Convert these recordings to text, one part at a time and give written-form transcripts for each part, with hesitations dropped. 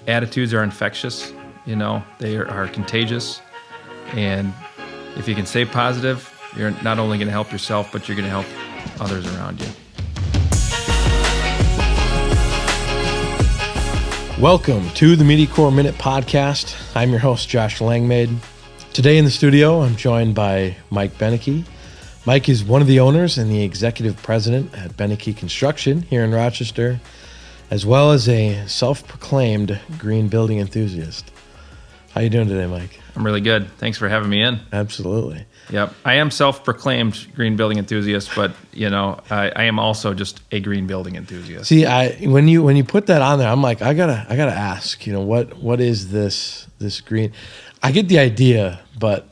attitudes are infectious. They are contagious. And if you can stay positive, you're not only going to help yourself, but you're going to help others around you. Welcome to the Media Corps Minute Podcast. I'm your host, Josh Langmaid. Today in the studio, I'm joined by Mike Benike. Mike is one of the owners and the executive president at Benike Construction here in Rochester, as well as a self-proclaimed green building enthusiast. How you doing today, Mike? I'm really good. Thanks for having me in. Absolutely. Yep. I am self-proclaimed green building enthusiast, but I am also just a green building enthusiast. See, when you put that on there, I'm like, I gotta ask, what is this green? I get the idea, but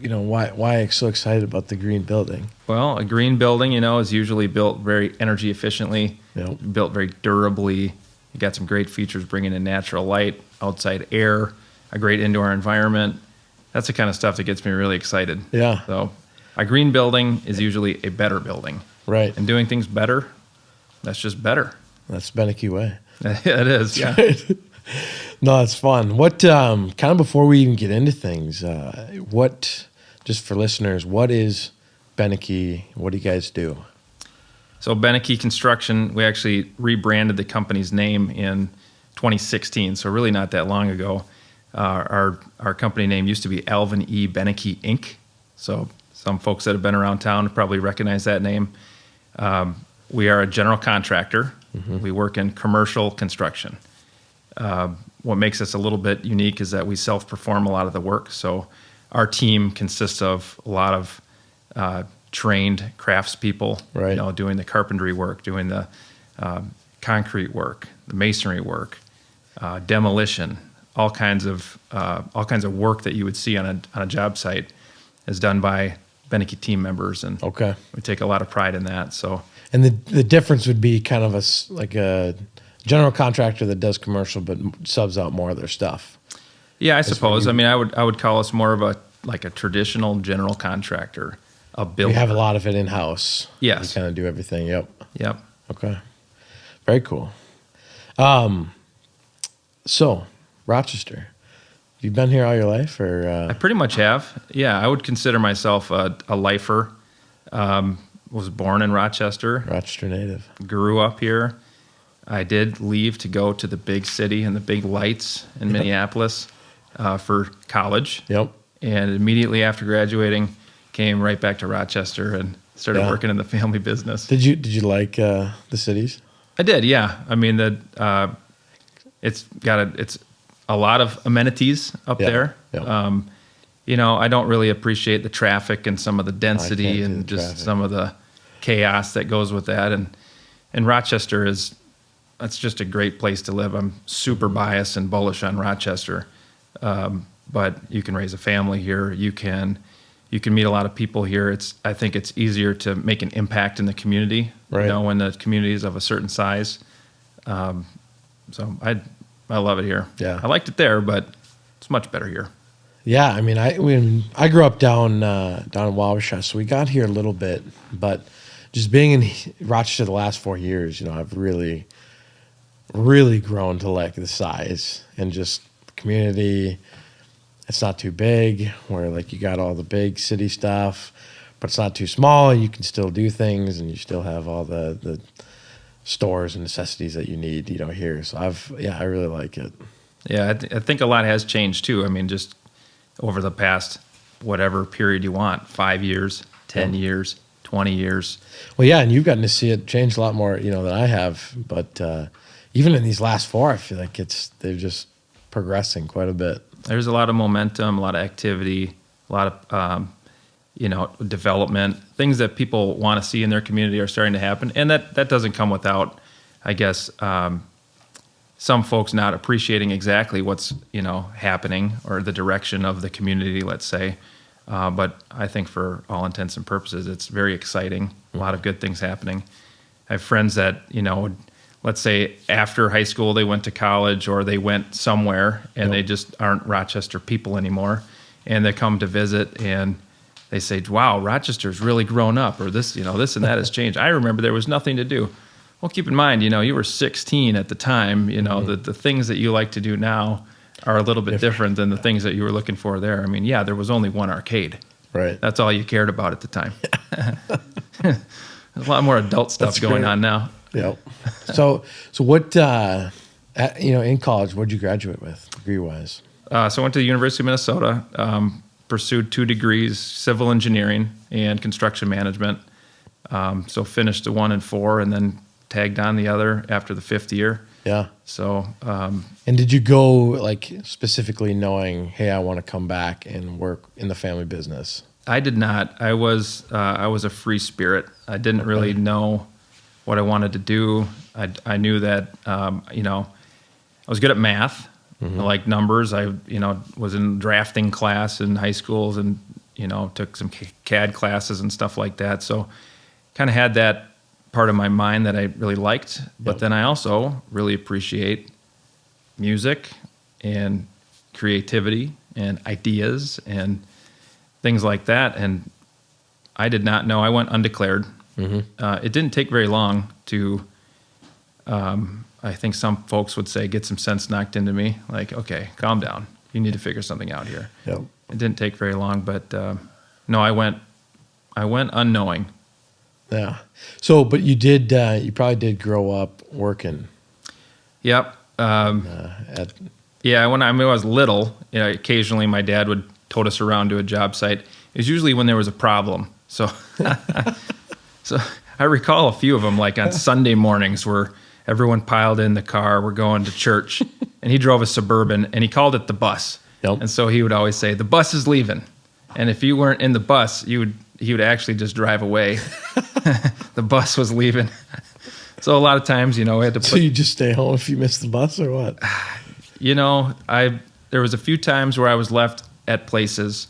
why so excited about the green building? Well, a green building, is usually built very energy efficiently, built very durably. You got some great features bringing in natural light, outside air, a great indoor environment. That's the kind of stuff that gets me really excited. Yeah. So a green building is usually a better building. Right. And doing things better, that's just better. That's Benike way. It is, yeah. Right. No, it's fun. What, kind of before we even get into things, just for listeners, what is Benike? What do you guys do? So Benike Construction, we actually rebranded the company's name in 2016, so really not that long ago. Our company name used to be Alvin E. Benike, Inc. So some folks that have been around town probably recognize that name. We are a general contractor. Mm-hmm. We work in commercial construction. What makes us a little bit unique is that we self-perform a lot of the work. So our team consists of a lot of trained craftspeople, right, doing the carpentry work, doing the concrete work, the masonry work, demolition. All kinds of work that you would see on a job site is done by Benike team members, and okay, we take a lot of pride in that. So, and the difference would be kind of like a general contractor that does commercial but subs out more of their stuff. Yeah, I suppose. I would call us more of a traditional general contractor, a builder. You have a lot of it in house. Yes, you kind of do everything. Yep. Okay. Very cool. So Rochester, you've been here all your life, or? I pretty much have. Yeah, I would consider myself a lifer. Was born in Rochester. Rochester native. Grew up here. I did leave to go to the big city and the big lights in Minneapolis for college. Yep. And immediately after graduating, came right back to Rochester and started working in the family business. Did you like the cities? I did, yeah. I mean, it's a lot of amenities up there. Yep. I don't really appreciate the traffic and some of the density and just traffic. some of the chaos that goes with that. And Rochester that's just a great place to live. I'm super biased and bullish on Rochester. But you can raise a family here. You can meet a lot of people here. I think it's easier to make an impact in the community, right, when the community is of a certain size. So I love it here. Yeah. I liked it there, but it's much better here. Yeah, I mean, I grew up down in Wabasha, so we got here a little bit, but just being in Rochester the last 4 years, I've really, really grown to like the size and just the community. It's not too big, where like you got all the big city stuff, but it's not too small. You can still do things, and you still have all the stores and necessities that you need, here. So I really like it. Yeah, I think a lot has changed too. I mean, just over the past whatever period you want, 5 years, 10 years, 20 years. Well, yeah, and you've gotten to see it change a lot more, than I have. But even in these last 4, I feel like they're just progressing quite a bit. There's a lot of momentum, a lot of activity, a lot of development. Things that people want to see in their community are starting to happen, and that doesn't come without, I guess, some folks not appreciating exactly what's happening or the direction of the community, let's say. But I think for all intents and purposes, it's very exciting. A lot of good things happening. I have friends that let's say after high school they went to college or they went somewhere and they just aren't Rochester people anymore, and they come to visit and they say, wow, Rochester's really grown up, or this and that has changed. I remember there was nothing to do. Well, keep in mind, you were 16 at the time. The things that you like to do now are a little bit different than the things that you were looking for there. I mean, yeah, there was only one arcade. Right. That's all you cared about at the time. There's a lot more adult stuff going on now. Yep. So what, in college, what did you graduate with, degree-wise? So I went to the University of Minnesota, pursued 2 degrees, civil engineering and construction management. So finished the 1 and 4 and then tagged on the other after the 5th year. Yeah. So, and did you go like specifically knowing, hey, I want to come back and work in the family business? I did not. I was a free spirit. I didn't really know what I wanted to do. I knew that, I was good at math. I liked numbers. I, was in drafting class in high schools and, took some CAD classes and stuff like that. So kind of had that part of my mind that I really liked. But then I also really appreciate music and creativity and ideas and things like that. And I did not know. I went undeclared. It didn't take very long to, I think some folks would say, get some sense knocked into me. Like, okay, calm down. You need to figure something out here. Yep. It didn't take very long, but no, I went unknowing. Yeah. So, but you did, you probably did grow up working. Yep. Yeah, when I was little, occasionally my dad would tote us around to a job site. It was usually when there was a problem. So, so I recall a few of them, like on Sunday mornings where everyone piled in the car, we're going to church, and he drove a Suburban, and he called it the bus. Yep. And so he would always say, the bus is leaving. And if you weren't in the bus, he would actually just drive away. The bus was leaving. So a lot of times, we had to put... So you just stay home if you miss the bus or what? There was a few times where I was left at places.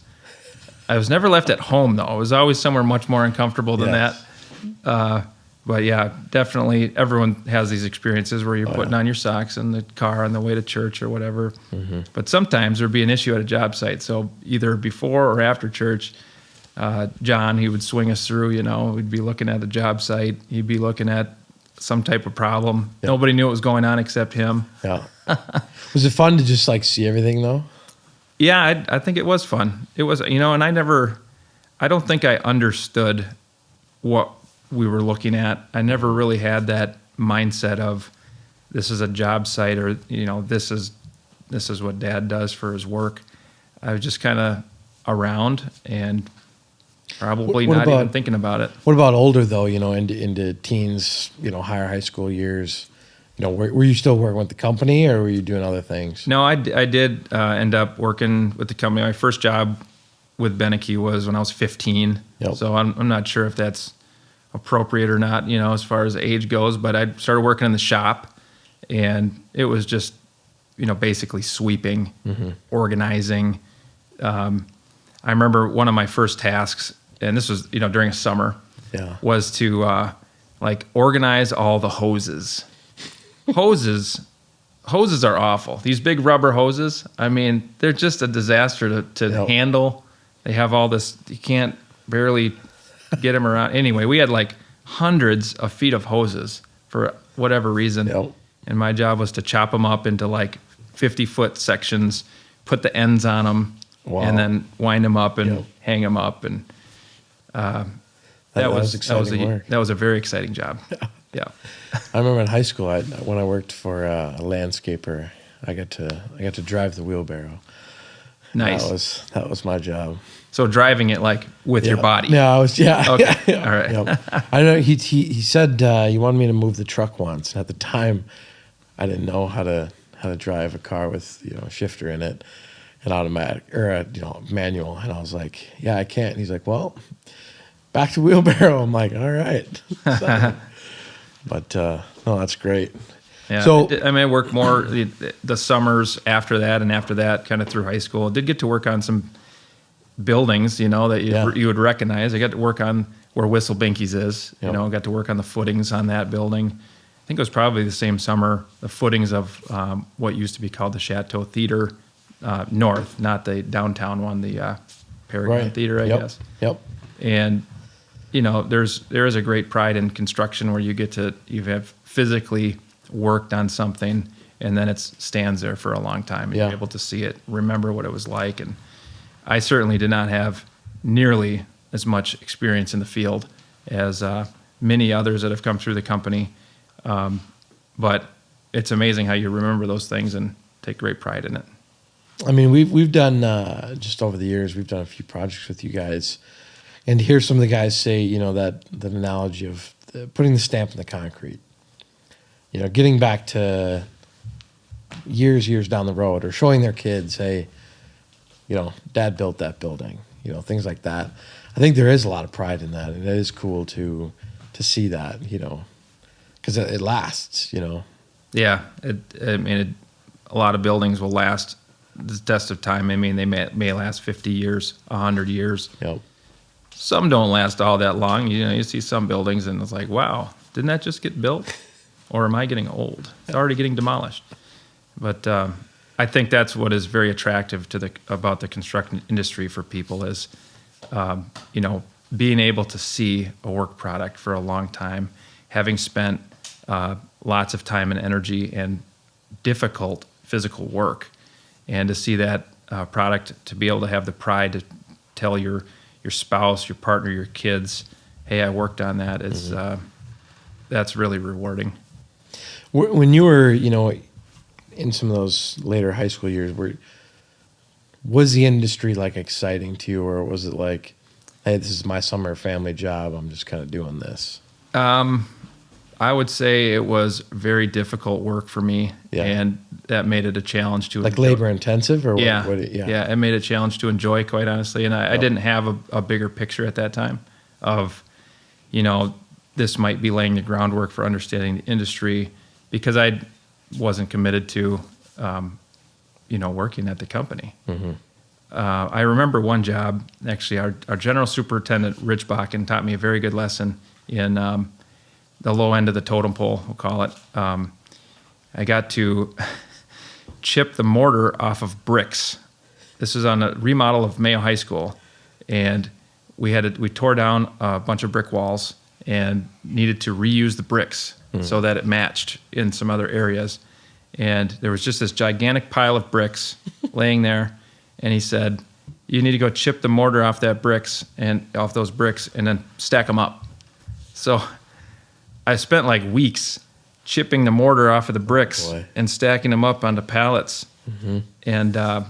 I was never left at home, though. I was always somewhere much more uncomfortable than that. But yeah, definitely everyone has these experiences where you're putting on your socks in the car on the way to church or whatever. But sometimes there'd be an issue at a job site. So either before or after church, John, he would swing us through, we'd be looking at a job site. He'd be looking at some type of problem. Yep. Nobody knew what was going on except him. Yeah. Was it fun to just like see everything though? Yeah, I think it was fun. It was, and I don't think I understood what we were looking at. I never really had that mindset of this is a job site or, this is what Dad does for his work. I was just kind of around and probably not even thinking about it. What about older though, into teens, higher high school years? Were you still working with the company or were you doing other things? No, I did end up working with the company. My first job with Benike was when I was 15. Yep. So I'm not sure if that's appropriate or not, as far as age goes, but I started working in the shop and it was just, basically sweeping, organizing. I remember one of my first tasks, and this was, during a summer, was to organize all the hoses. Hoses are awful. These big rubber hoses, they're just a disaster to handle. They have all this, you can't barely get them around. Anyway, we had like hundreds of feet of hoses for whatever reason. Yep. And my job was to chop them up into like 50-foot sections, put the ends on them, and then wind them up and hang them up. And that was a very exciting job. Yeah. I remember in high school when I worked for a landscaper, I got to drive the wheelbarrow. Nice. That was my job. So driving it like with your body. No, I was Okay. All right. Yep. I know he said he wanted me to move the truck once. At the time, I didn't know how to drive a car with a shifter in it, an automatic or a manual. And I was like, yeah, I can't. And he's like, well, back to wheelbarrow. I'm like, all right. But no, that's great. Yeah. So I worked more the summers after that, kind of through high school. I did get to work on some buildings, that you would recognize. I got to work on where Whistle Binky's is. Yep. Got to work on the footings on that building. I think it was probably the same summer, the footings of what used to be called the Chateau Theater North, not the downtown one, the Paragon Theater, I guess. Yep. And there is a great pride in construction where you have physically worked on something, and then it stands there for a long time, and you're able to see it, remember what it was like. And I certainly did not have nearly as much experience in the field as many others that have come through the company. But it's amazing how you remember those things and take great pride in it. I mean, we've done just over the years, we've done a few projects with you guys, and to hear some of the guys say, that analogy of putting the stamp in the concrete, getting back to years down the road, or showing their kids, hey, Dad built that building, things like that. I think there is a lot of pride in that, and it is cool to see that, because it lasts, Yeah, a lot of buildings will last the test of time. I mean, they may last 50 years, 100 years. Yep. Some don't last all that long. You see some buildings, and it's like, wow, didn't that just get built? Or am I getting old? It's already getting demolished. But I think that's what is very attractive about the construction industry for people is, being able to see a work product for a long time, having spent lots of time and energy and difficult physical work, and to see that product, to be able to have the pride to tell your spouse, your partner, your kids, hey, I worked on that, is that's really rewarding. When you were, in some of those later high school years, was the industry like exciting to you, or was it like, hey, this is my summer family job, I'm just kind of doing this? I would say it was very difficult work for me, and that made it a challenge to like labor intensive, or yeah, it made it a challenge to enjoy, quite honestly. And I didn't have a bigger picture at that time of, this might be laying the groundwork for understanding the industry, because I wasn't committed to, working at the company. Mm-hmm. I remember one job, actually, our general superintendent, Rich Bakken, taught me a very good lesson in the low end of the totem pole, we'll call it. I got to chip the mortar off of bricks. This was on a remodel of Mayo High School, and we tore down a bunch of brick walls and needed to reuse the bricks so that it matched in some other areas. And there was just this gigantic pile of bricks laying there, and he said, "You need to go chip the mortar off those bricks, and then stack them up." So I spent like weeks chipping the mortar off of the bricks and stacking them up onto pallets. Mm-hmm. And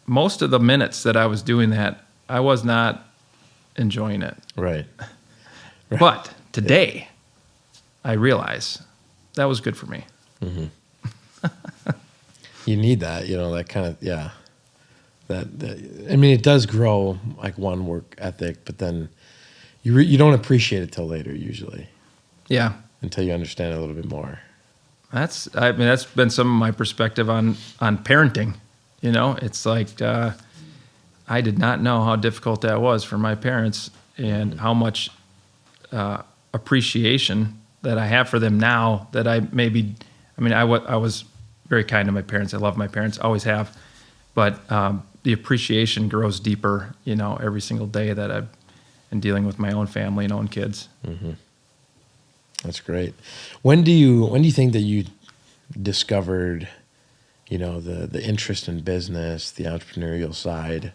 most of the minutes that I was doing that, I was not enjoying it. Right. But today, I realize that was good for me. Mm-hmm. You need that, that kind of, that I mean, it does grow like one work ethic, but then you don't appreciate it till later usually. Yeah. Until you understand it a little bit more. That's been some of my perspective on parenting. It's like I did not know how difficult that was for my parents, and how much appreciation that I have for them now that I was very kind to my parents. I love my parents, always have. But the appreciation grows deeper, every single day that I'm dealing with my own family and own kids. Mm-hmm. That's great. When do you think that you discovered, the interest in business, the entrepreneurial side?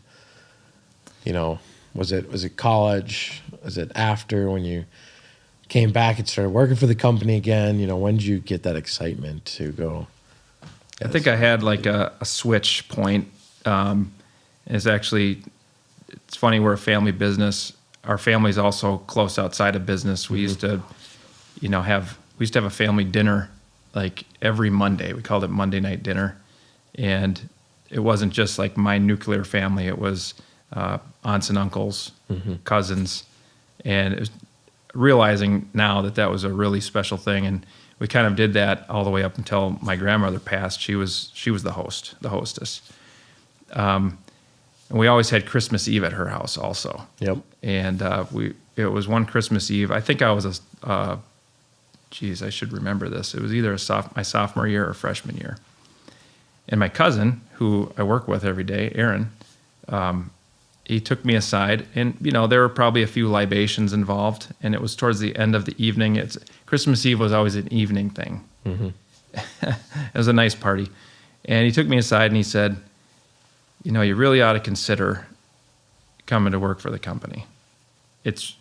Was it college? Was it after, when you came back and started working for the company again? When did you get that excitement to go? I think I had like a switch point. It's funny, we're a family business. Our family's also close outside of business. We used to have a family dinner like every Monday. We called it Monday night dinner. And it wasn't just like my nuclear family. It was aunts and uncles, cousins. And it was realizing now that was a really special thing. And we kind of did that all the way up until my grandmother passed. She was the hostess. And we always had Christmas Eve at her house also. Yep. And it was one Christmas Eve. I think I was I should remember this. It was either my sophomore year or freshman year. And my cousin, who I work with every day, Aaron, he took me aside, and there were probably a few libations involved, and it was towards the end of the evening. It's Christmas Eve was always an evening thing. Mm-hmm. It was a nice party, and he took me aside and he said, you really ought to consider coming to work for the company. It's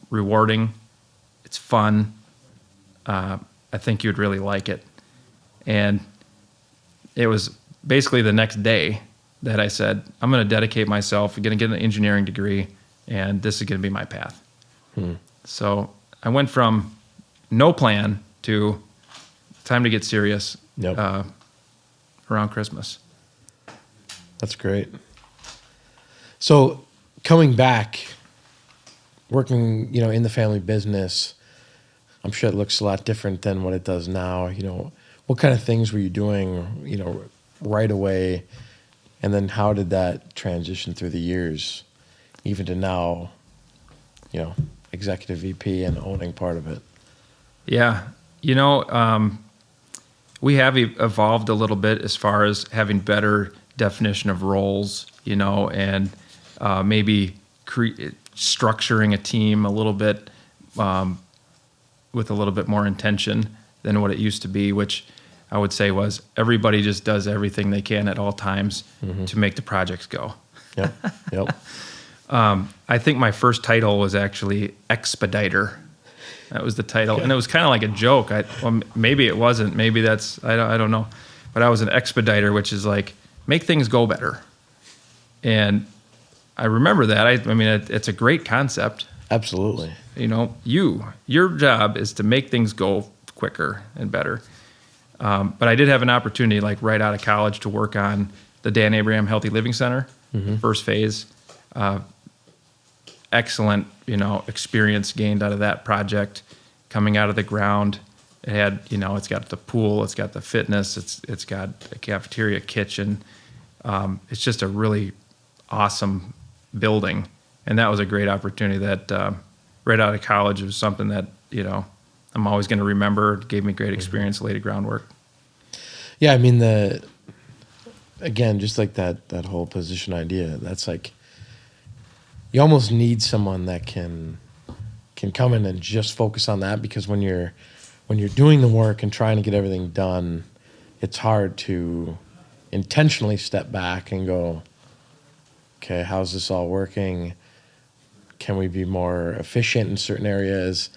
rewarding, it's fun. I think you'd really like it. And it was basically the next day that I said, I'm going to dedicate myself, I'm going to get an engineering degree, and this is going to be my path. So I went from no plan to time to get serious. Yep. Around Christmas. That's great. So coming back, working, in the family business, I'm sure it looks a lot different than what it does now. What kind of things were you doing, right away? And then how did that transition through the years, even to now, executive VP and owning part of it? Yeah. We have evolved a little bit as far as having better definition of roles, and maybe structuring a team a little bit with a little bit more intention than what it used to be, which I would say was everybody just does everything they can at all times to make the projects go. Yep. I think my first title was actually expediter. That was the title. Okay. And it was kind of like a joke. Maybe it wasn't. Maybe that's, I don't know. But I was an expediter, which is like, make things go better. And I remember that. It's a great concept. Absolutely. Your job is to make things go quicker and better. But I did have an opportunity, like right out of college, to work on the Dan Abraham Healthy Living Center, first phase. Excellent, experience gained out of that project, coming out of the ground. It had, it's got the pool, it's got the fitness, it's got a cafeteria, kitchen. It's just a really awesome building, and that was a great opportunity. That right out of college, it was something that I'm always going to remember. It gave me great experience, laid a groundwork. Yeah, again, just like that whole position idea. That's like, you almost need someone that can come in and just focus on that, because when you're doing the work and trying to get everything done, it's hard to intentionally step back and go, okay, how's this all working? Can we be more efficient in certain areas?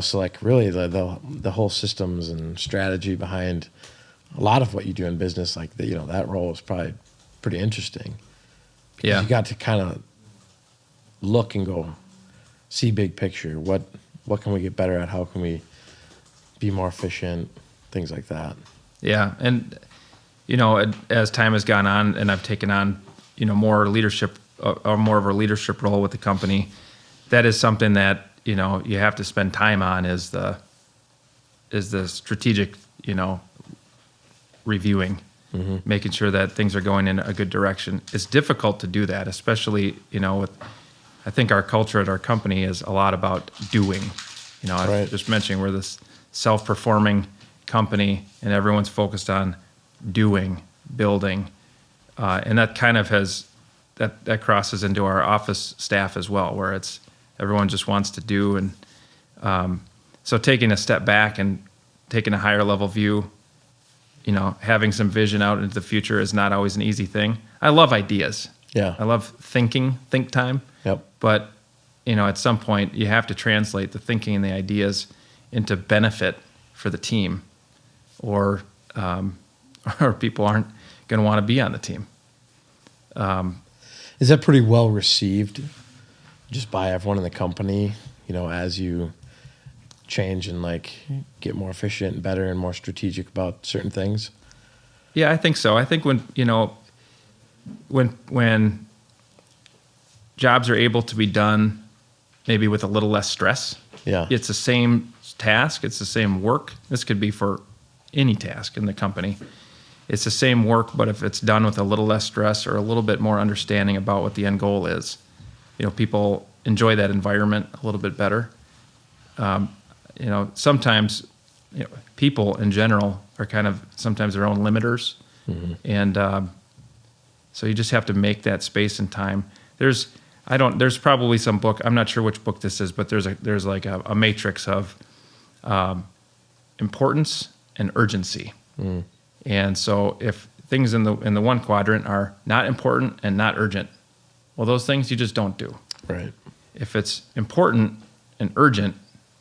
So like really the whole systems and strategy behind a lot of what you do in business, like that role is probably pretty interesting. Yeah. You got to kind of look and go, see big picture. What can we get better at? How can we be more efficient? Things like that. Yeah, and as time has gone on, and I've taken on more leadership, or more of a leadership role with the company, that is something that you have to spend time on. Is the strategic reviewing, making sure that things are going in a good direction. It's difficult to do that, especially with. I think our culture at our company is a lot about doing. I was just mentioning we're this self-performing company, and everyone's focused on doing, building, and that kind of that crosses into our office staff as well, where it's everyone just wants to do, and so taking a step back and taking a higher level view, having some vision out into the future is not always an easy thing. I love ideas. Yeah, I love think time. Yep. But, at some point you have to translate the thinking and the ideas into benefit for the team, or people aren't going to want to be on the team. Is that pretty well received just by everyone in the company, as you change and like get more efficient and better and more strategic about certain things? Yeah, I think so. I think when jobs are able to be done maybe with a little less stress. Yeah. It's the same task. It's the same work. This could be for any task in the company. It's the same work, but if it's done with a little less stress or a little bit more understanding about what the end goal is, people enjoy that environment a little bit better. Sometimes people in general are kind of sometimes their own limiters. And so you just have to make that space and time. There's probably some book. I'm not sure which book this is, but there's like a matrix of importance and urgency. And so if things in the one quadrant are not important and not urgent, well, those things you just don't do. Right. If it's important and urgent,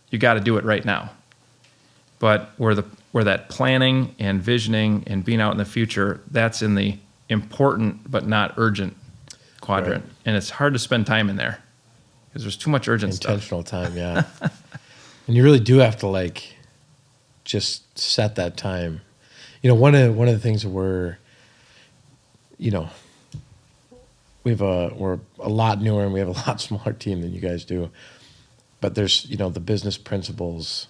you got to do it right now. But where that planning and visioning and being out in the future, that's in the important but not urgent quadrant. Right. And it's hard to spend time in there because there's too much urgent Intentional stuff. time, yeah. And you really do have to like just set that time. You know, one of the things that we're a lot newer and we have a lot smaller team than you guys do. But there's, the business principles,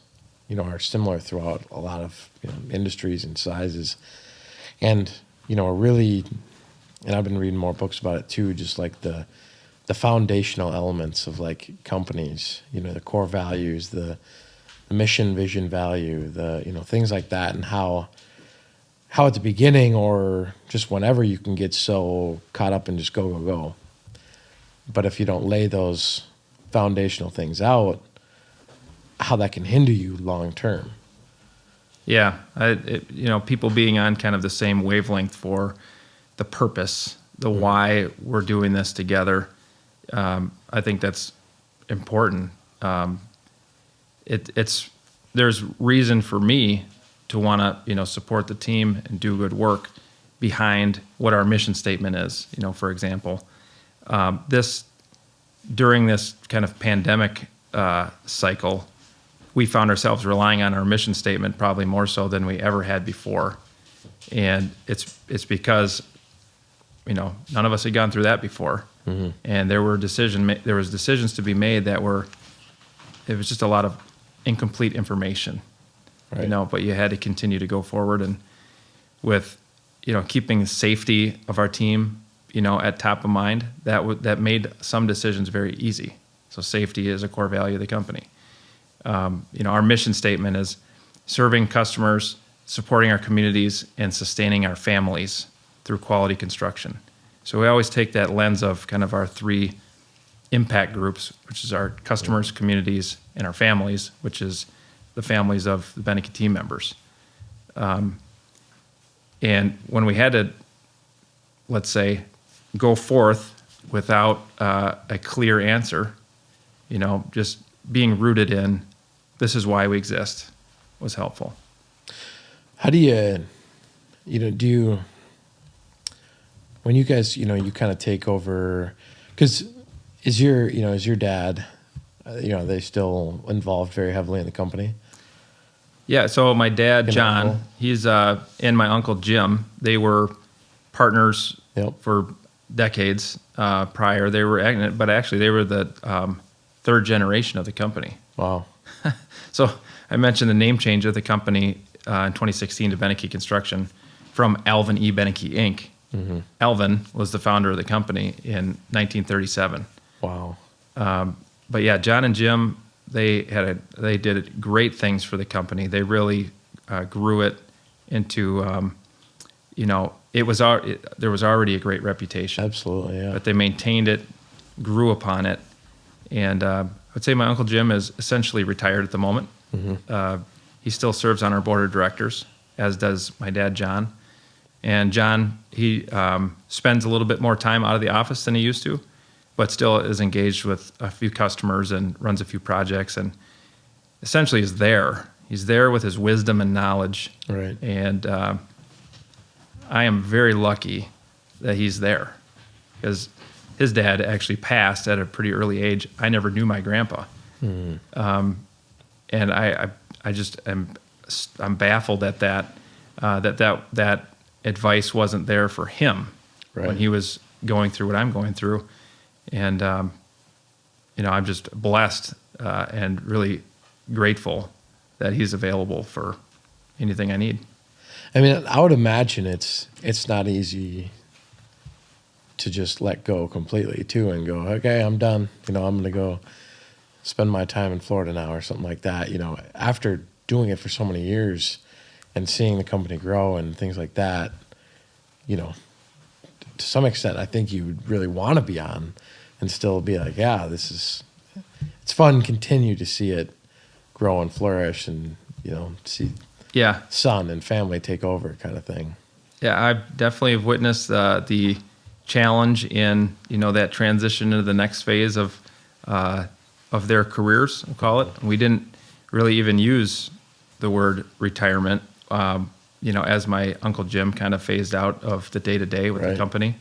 are similar throughout a lot of industries and sizes. And, we're really, and I've been reading more books about it too, just like the foundational elements of like companies, the core values, the mission, vision, value, things like that, and how at the beginning or just whenever you can get so caught up and just go. But if you don't lay those foundational things out, how that can hinder you long term. Yeah, people being on kind of the same wavelength for the purpose, the why we're doing this together. I think that's important. There's reason for me to want to, support the team and do good work behind what our mission statement is. For example, during this kind of pandemic cycle, we found ourselves relying on our mission statement probably more so than we ever had before, and it's because none of us had gone through that before, and there was decisions to be made it was just a lot of incomplete information. Right. But you had to continue to go forward, and with, keeping the safety of our team, at top of mind, that made some decisions very easy. So safety is a core value of the company. Our mission statement is serving customers, supporting our communities, and sustaining our families through quality construction. So we always take that lens of kind of our three impact groups, which is our customers, communities, and our families, which is the families of the Benike team members. And when we had to, let's say, go forth without a clear answer, just being rooted in this is why we exist was helpful. How do you, when you guys, you kind of take over, because is your dad, are they still involved very heavily in the company? Yeah, so my dad, John, uncle? he's and my uncle Jim, they were partners for decades prior. They were, but actually they were the third generation of the company. Wow. So I mentioned the name change of the company in 2016 to Benike Construction from Alvin E. Benike, Inc. Mm-hmm. Alvin was the founder of the company in 1937. Wow. But yeah, John and Jim, they did great things for the company. They really grew it into, there was already a great reputation. Absolutely, yeah. But they maintained it, grew upon it, and I would say my Uncle Jim is essentially retired at the moment. Mm-hmm. He still serves on our board of directors, as does my dad, John. And John, he spends a little bit more time out of the office than he used to, but still is engaged with a few customers and runs a few projects, and essentially is there. He's there with his wisdom and knowledge. Right. And I am very lucky that he's there, because his dad actually passed at a pretty early age. I never knew my grandpa. Mm-hmm. And I just I'm baffled at that advice wasn't there for him when he was going through what I'm going through. And, I'm just blessed and really grateful that he's available for anything I need. I mean, I would imagine it's not easy to just let go completely too and go, okay, I'm done. I'm going to go spend my time in Florida now or something like that. After doing it for so many years and seeing the company grow and things like that, to some extent, I think you would really want to be on and still be like, yeah, it's fun. Continue to see it grow and flourish, and see Yeah. son and family take over, kind of thing. Yeah, I definitely have witnessed the challenge in that transition into the next phase of their careers. We'll call it. We didn't really even use the word retirement. As my Uncle Jim kind of phased out of the day to day with the company.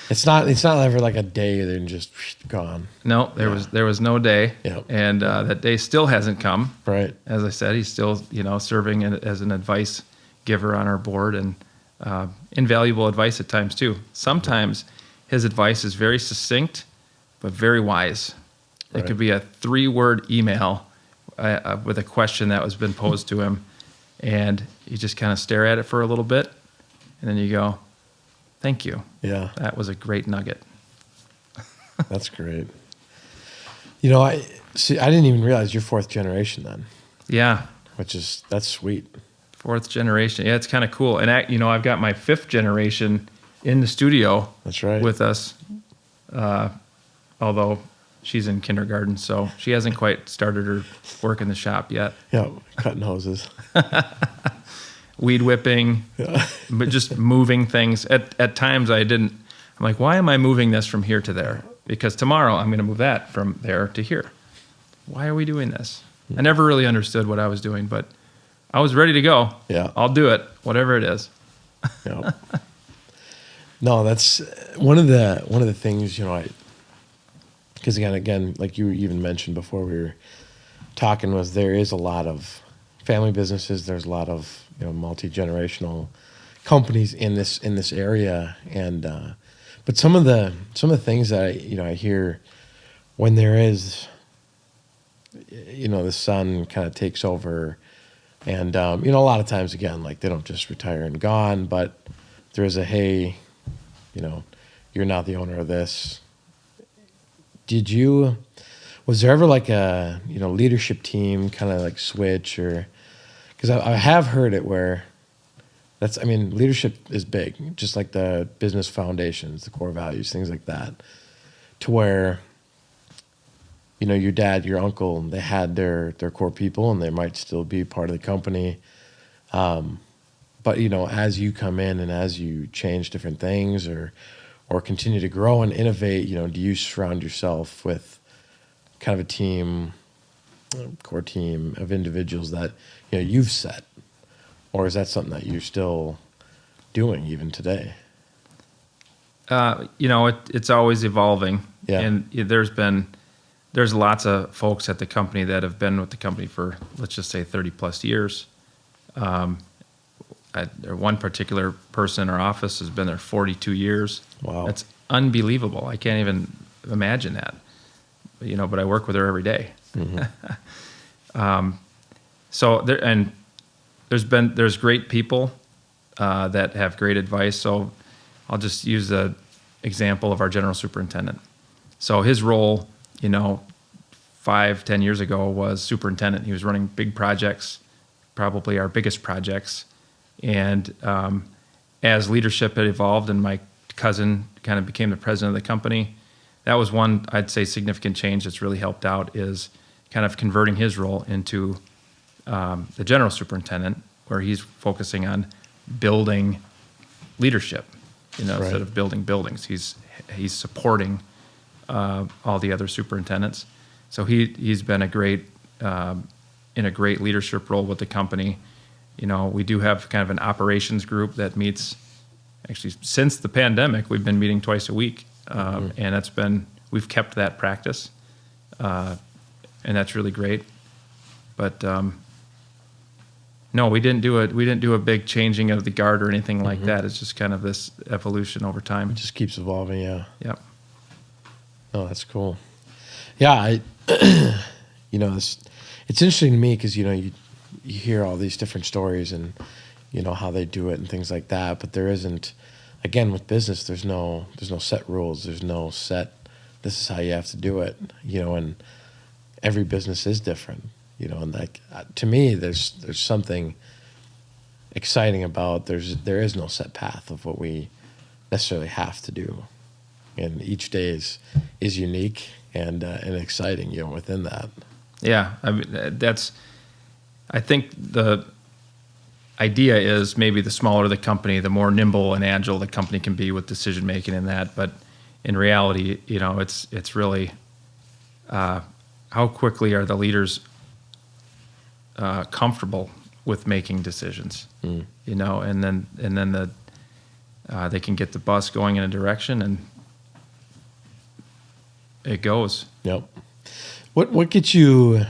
It's not ever like a day then just gone. No, there was no day, and that day still hasn't come. Right. As I said, he's still serving as an advice giver on our board, and invaluable advice at times too. Sometimes his advice is very succinct, but very wise. It could be a 3-word email with a question that was been posed to him, and you just kind of stare at it for a little bit, and then you go, "Thank you. Yeah, that was a great nugget." That's great. I didn't even realize you're 4th generation then. Yeah, that's sweet. 4th generation. Yeah, it's kind of cool. And I've got my 5th generation in the studio. That's right. With us, although she's in kindergarten, so she hasn't quite started her work in the shop yet. Yeah, cutting hoses. Weed whipping, but just moving things. At times I'm like, why am I moving this from here to there? Because tomorrow I'm going to move that from there to here. Why are we doing this? I never really understood what I was doing, but I was ready to go. Yeah. I'll do it, whatever it is. Yeah. No, that's one of the things, because again, like you even mentioned before we were talking, was there is a lot of family businesses. There's a lot of multi-generational companies in this area, and but some of the things that I hear when there is the son kind of takes over, and a lot of times again, like, they don't just retire and gone, but there is a, hey, you're not the owner of this. Was there ever like a leadership team kind of like switch, or because I have heard it where leadership is big, just like the business foundations, the core values, things like that, to where your dad, your uncle, they had their core people, and they might still be part of the company, but as you come in and as you change different things or continue to grow and innovate, do you surround yourself with kind of a team, core team of individuals that you've set, or is that something that you're still doing even today? It's always evolving. Yeah. And there's lots of folks at the company that have been with the company for, let's just say, 30 plus years. One particular person in our office has been there 42 years. Wow. That's unbelievable. I can't even imagine that. But I work with her every day. Mm-hmm. There's great people that have great advice. So I'll just use the example of our general superintendent. So his role, 5-10 years ago, was superintendent. He was running big projects, probably our biggest projects. And as leadership had evolved and my cousin kind of became the president of the company, that was one, I'd say, significant change that's really helped out, is kind of converting his role into the general superintendent, where he's focusing on building leadership, instead of building buildings. He's supporting all the other superintendents. So he's been in a great leadership role with the company. We do have kind of an operations group that meets, actually, since the pandemic, we've been meeting twice a week. And we've kept that practice. And that's really great. But no, we didn't do a big changing of the guard or anything like that. It's just kind of this evolution over time. It just keeps evolving. Yeah. Yep. Oh, that's cool. Yeah. It's interesting to me because, you hear all these different stories and, how they do it and things like that. But there isn't, again, with business, there's no set rules. There's no set, this is how you have to do it, and every business is different, and like, to me, there's something exciting about, there is no set path of what we necessarily have to do. And each day is unique and exciting, within that. Yeah, I mean, I think the idea is maybe the smaller the company, the more nimble and agile the company can be with decision making and that. But in reality, it's really how quickly are the leaders comfortable with making decisions, and then they can get the bus going in a direction and it goes. Yep. What gets you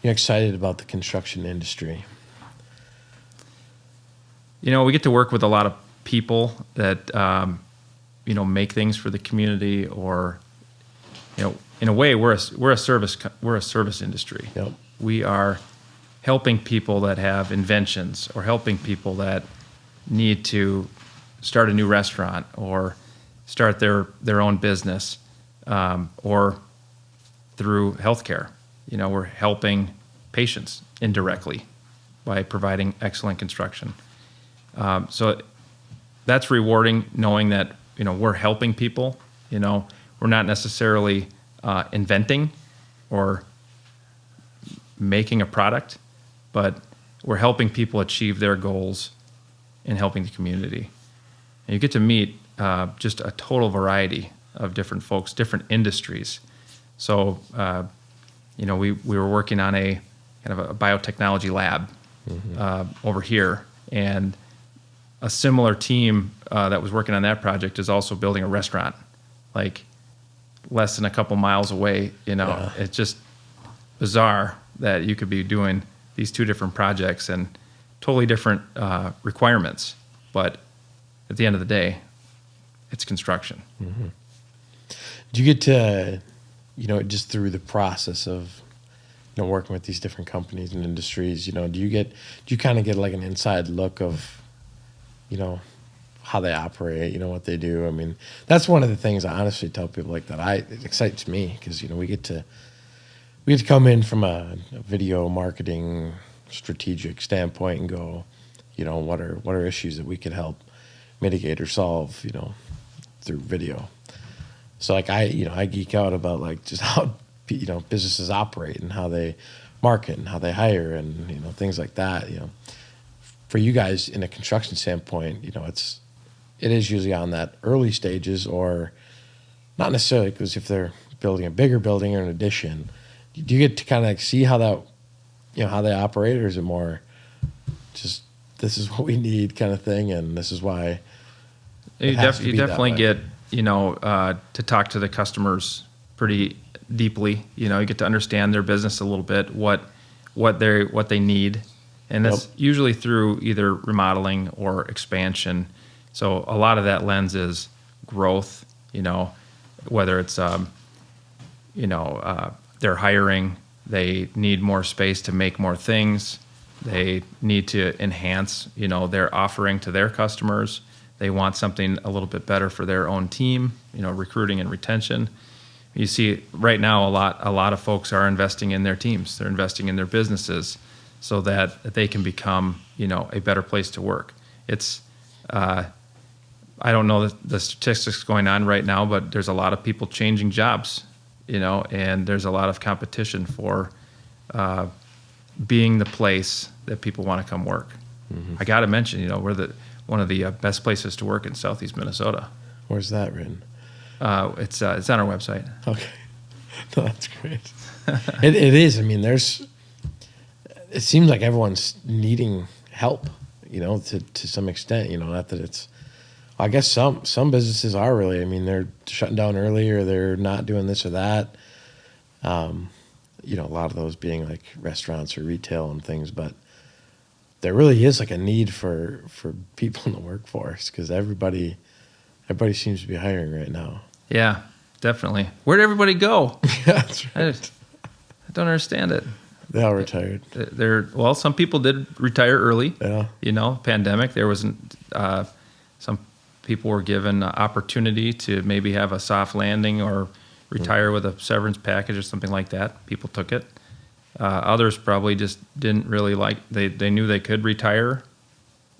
excited about the construction industry? We get to work with a lot of people that make things for the community, or in a way we're a service industry. Yep. We are helping people that have inventions, or helping people that need to start a new restaurant or start their own business, or through healthcare. We're helping patients indirectly by providing excellent construction. So that's rewarding, knowing that we're helping people. We're not necessarily inventing or making a product, but we're helping people achieve their goals and helping the community. And you get to meet just a total variety of different folks, different industries. So, we were working on a kind of a biotechnology lab over here, and a similar team that was working on that project is also building a restaurant, like less than a couple miles away. Yeah. It's just bizarre that you could be doing these two different projects and totally different requirements, but at the end of the day, it's construction. Mm-hmm. Do you get to, just through the process of, working with these different companies and industries, do you kind of get like an inside look of, how they operate, what they do? I mean, that's one of the things I honestly tell people like that. It excites me because, we get to come in from a video marketing strategic standpoint and go, what are issues that we could help mitigate or solve, through video. So like I geek out about like just how businesses operate and how they market and how they hire and things like that. For you guys in a construction standpoint, it is usually on that early stages, or not necessarily, because if they're building a bigger building or an addition, do you get to kind of see how that how they operate, or is it more just this is what we need kind of thing, and this is why? You definitely get to talk to the customers pretty deeply. You get to understand their business a little bit, what they need, and that's usually through either remodeling or expansion. So a lot of that lens is growth. Whether it's they're hiring, they need more space to make more things, they need to enhance their offering to their customers. They want something a little bit better for their own team, recruiting and retention. You see right now a lot of folks are investing in their teams. They're investing in their businesses so that they can become, a better place to work. It's, I don't know the statistics going on right now, but there's a lot of people changing jobs, and there's a lot of competition for being the place that people want to come work. Mm-hmm. I got to mention, we're one of the best places to work in Southeast Minnesota. Where's that written? It's on our website. Okay. No, that's great. It is. I mean, it seems like everyone's needing help, to some extent, not that it's, I guess some businesses are really, I mean, they're shutting down early, or they're not doing this or that. A lot of those being like restaurants or retail and things, but there really is like a need for people in the workforce, because everybody seems to be hiring right now. Yeah, definitely. Where'd everybody go? Yeah, that's right. I don't understand it. They all retired. Well, some people did retire early. Yeah. Pandemic. There wasn't. Some people were given opportunity to maybe have a soft landing or retire with a severance package or something like that. People took it. Others probably just didn't really like. They knew they could retire,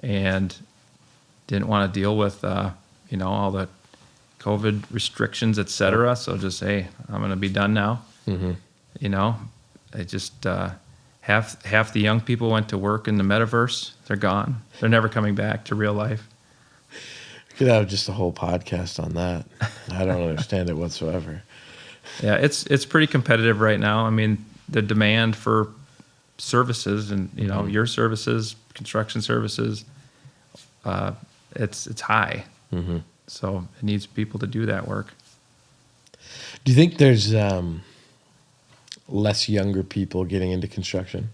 and didn't want to deal with all the COVID restrictions, et cetera. So just, hey, I'm going to be done now. I just, half the young people went to work in the metaverse. They're gone. They're never coming back to real life. We could have just a whole podcast on that. I don't understand it whatsoever. Yeah, it's pretty competitive right now. I mean, the demand for services and, your services, construction services, it's high. So it needs people to do that work. Do you think there's less younger people getting into construction?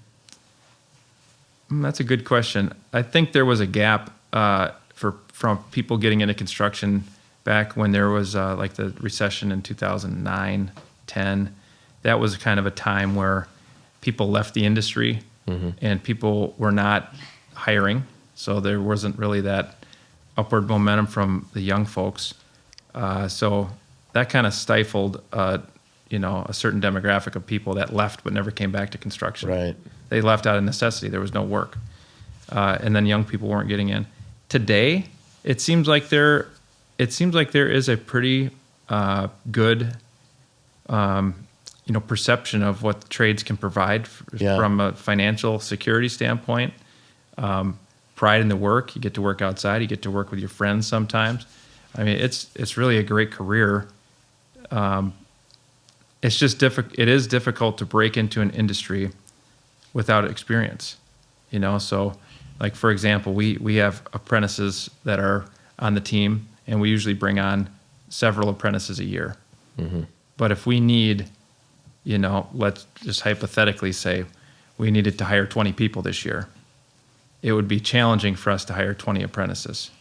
That's a good question. I think there was a gap from people getting into construction back when there was like the recession in 2009, 10. That was kind of a time where people left the industry and people were not hiring. So there wasn't really that upward momentum from the young folks. So that kind of stifled, a certain demographic of people that left but never came back to construction. Right. They left out of necessity. There was no work. And then young people weren't getting in. Today, it seems like there is a pretty good, perception of what the trades can provide from a financial security standpoint. Pride in the work. You get to work outside. You get to work with your friends sometimes. I mean, it's really a great career. It's just it is difficult to break into an industry without experience. So like, for example, we have apprentices that are on the team, and we usually bring on several apprentices a year. But if we need, let's just hypothetically say we needed to hire 20 people this year, it would be challenging for us to hire 20 apprentices.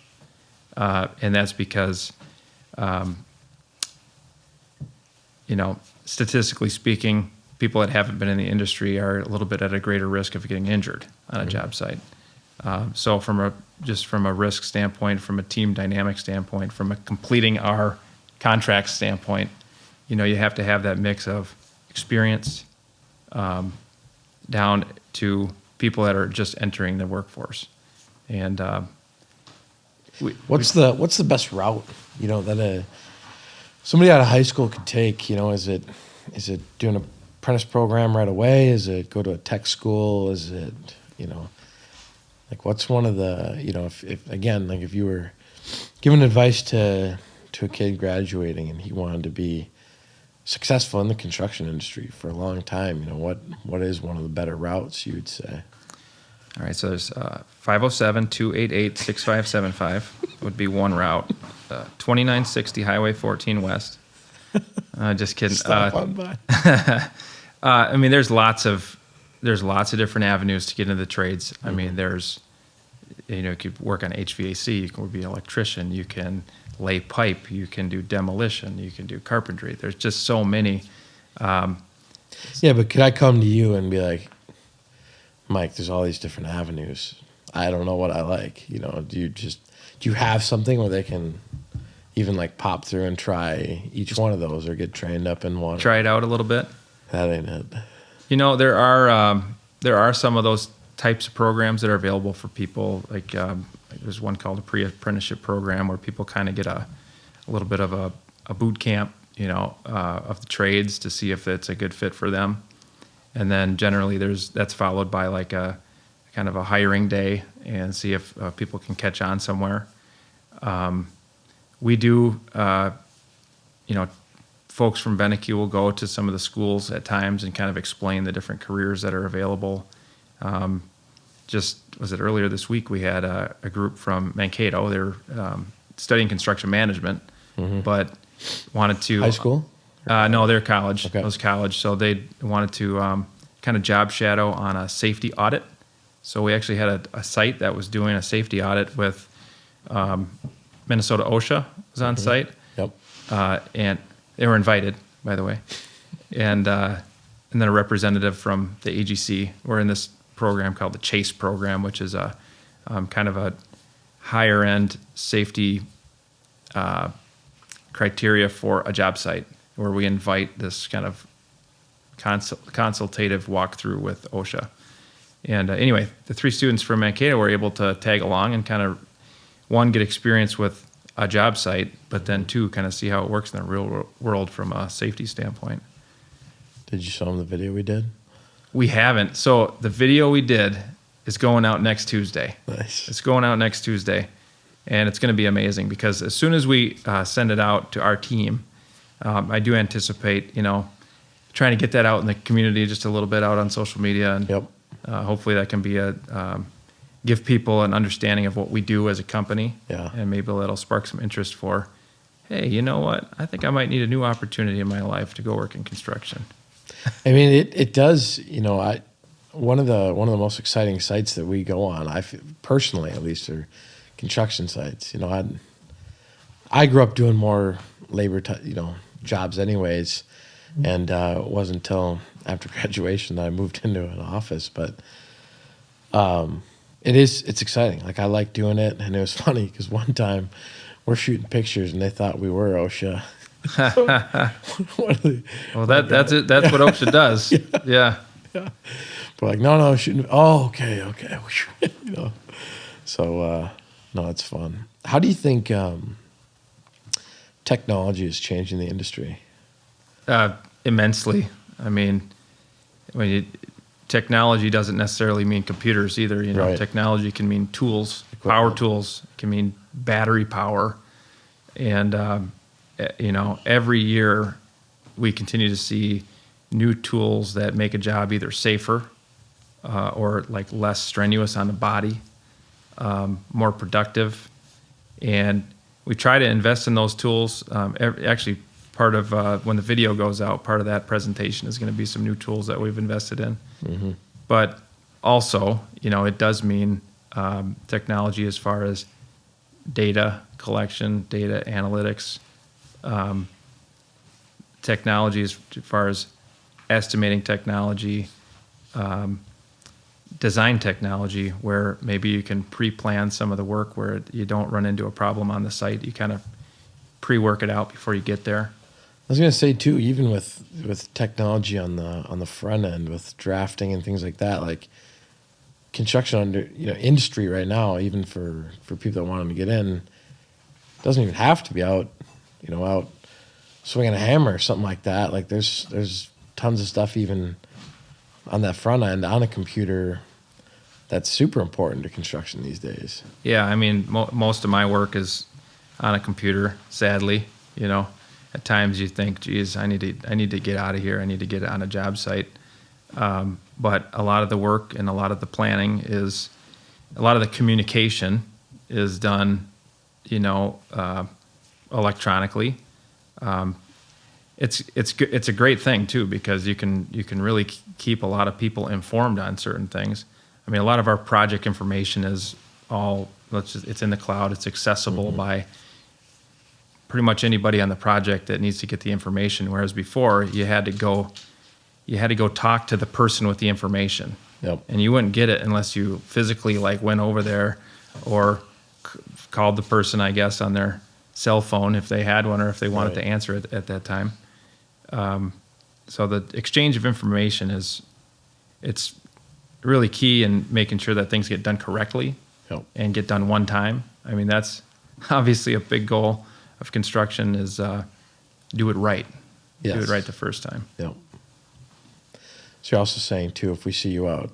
And that's because, statistically speaking, people that haven't been in the industry are a little bit at a greater risk of getting injured on a job site. So from a risk standpoint, from a team dynamic standpoint, from a completing our contract standpoint, you have to have that mix of experience down to people that are just entering the workforce. And what's the best route that somebody out of high school could take? Is it doing an apprentice program right away? Is it go to a tech school? Is it like, what's one of the if you were giving advice to a kid graduating and he wanted to be successful in the construction industry for a long time, what is one of the better routes you would say? All right, so there's 507-288-6575 would be one route. 2960 Highway 14 West. Just kidding. Stop on by. I mean, there's lots of different avenues to get into the trades. I mean, there's, you could work on HVAC, you can be an electrician, you can lay pipe, you can do demolition, you can do carpentry. There's just so many. Yeah, but could I come to you and be like, Mike, there's all these different avenues. I don't know what I like. Do you have something where they can even like pop through and try each one of those or get trained up in one? Try it out a little bit. That ain't it. There are some of those types of programs that are available for people. Like there's one called a Pre-Apprenticeship program where people kind of get a little bit of a boot camp, of the trades to see if it's a good fit for them. And then generally that's followed by like a kind of a hiring day and see if people can catch on somewhere. We do, folks from Benike will go to some of the schools at times and kind of explain the different careers that are available. Was it earlier this week, we had a group from Mankato. They're studying construction management, but wanted to... High school? No, they're college. Okay. It was college. So they wanted to kind of job shadow on a safety audit. So we actually had a site that was doing a safety audit with Minnesota OSHA was on site. Yep. And they were invited, by the way. And then a representative from the AGC. We're in this program called the CHASE program, which is a kind of a higher end safety criteria for a job site, where we invite this kind of consultative walkthrough with OSHA. And anyway, the three students from Mankato were able to tag along and kind of, one, get experience with a job site, but then too, kind of see how it works in the real world from a safety standpoint. Did you show them the video we did? We haven't. So the video we did is going out next Tuesday. Nice. It's going out next Tuesday, and it's going to be amazing because as soon as we send it out to our team, I do anticipate, trying to get that out in the community just a little bit out on social media, and Yep. hopefully that can be give people an understanding of what we do as a company, Yeah. and maybe that'll spark some interest for, hey, you know what? I think I might need a new opportunity in my life to go work in construction. I mean, it does. One of the most exciting sites that we go on, personally at least, are construction sites. I grew up doing more labor, jobs anyways, and it wasn't until after graduation that I moved into an office. But it's exciting. Like, I like doing it, and it was funny because one time we're shooting pictures and they thought we were OSHA. Well, that's it. That's what OSHA does. Yeah. We're like, no, shooting. Oh, okay. So, no, it's fun. How do you think technology is changing the industry? Immensely. I mean, technology doesn't necessarily mean computers either. Right. Technology can mean tools, Equipment. power tools, it can mean battery power. And, every year we continue to see new tools that make a job either safer or like less strenuous on the body, more productive. And we try to invest in those tools. Actually, part of when the video goes out, part of that presentation is going to be some new tools that we've invested in. Mm-hmm. But also, it does mean technology as far as data collection, data analytics, technology as far as estimating technology, design technology, where maybe you can pre-plan some of the work where you don't run into a problem on the site. You kind of pre-work it out before you get there. I was going to say too, even with technology on the front end, with drafting and things like that, like construction industry right now, even for people that want them to get in, doesn't even have to be out swinging a hammer or something like that. Like there's tons of stuff even on that front end on a computer that's super important to construction these days. Yeah, I mean, most of my work is on a computer, sadly. At times you think, geez, I need to get out of here. I need to get on a job site. But a lot of the work and a lot of the planning a lot of the communication is done, electronically. It's a great thing too, because you can really keep a lot of people informed on certain things. I mean, a lot of our project information is it's in the cloud. It's accessible by pretty much anybody on the project that needs to get the information. Whereas before you had to go talk to the person with the information. Yep. And you wouldn't get it unless you physically went over there or called the person, I guess, on their cell phone if they had one, or if they wanted to answer it at that time. So the exchange of information it's really key in making sure that things get done correctly. Yep. And get done one time. I mean, that's obviously a big goal of construction is do it right. Yes. Do it right the first time. Yep. So you're also saying too, if we see you out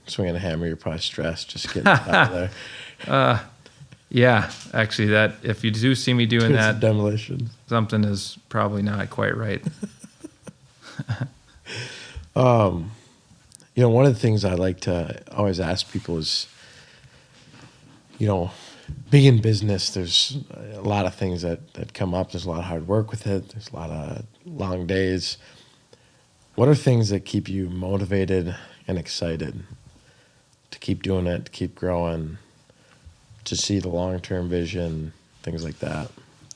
swinging a hammer, you're probably stressed just getting out of there. Yeah, actually, that if you do see me doing that, demolition, something is probably not quite right. One of the things I like to always ask people is, being in business, there's a lot of things that come up. There's a lot of hard work with it. There's a lot of long days. What are things that keep you motivated and excited to keep doing it, to keep growing, to see the long-term vision, things like that?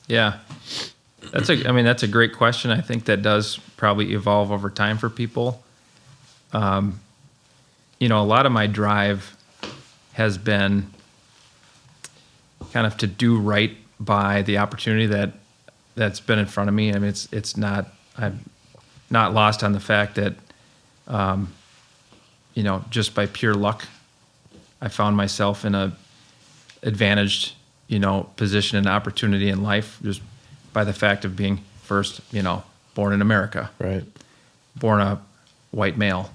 Yeah. That's a great question. I think that does probably evolve over time for people. A lot of my drive has been kind of to do right by the opportunity that's been in front of me. I mean, I'm not lost on the fact that, just by pure luck, I found myself in a advantaged position and opportunity in life just by the fact of being first, born in America, Right. born a white male,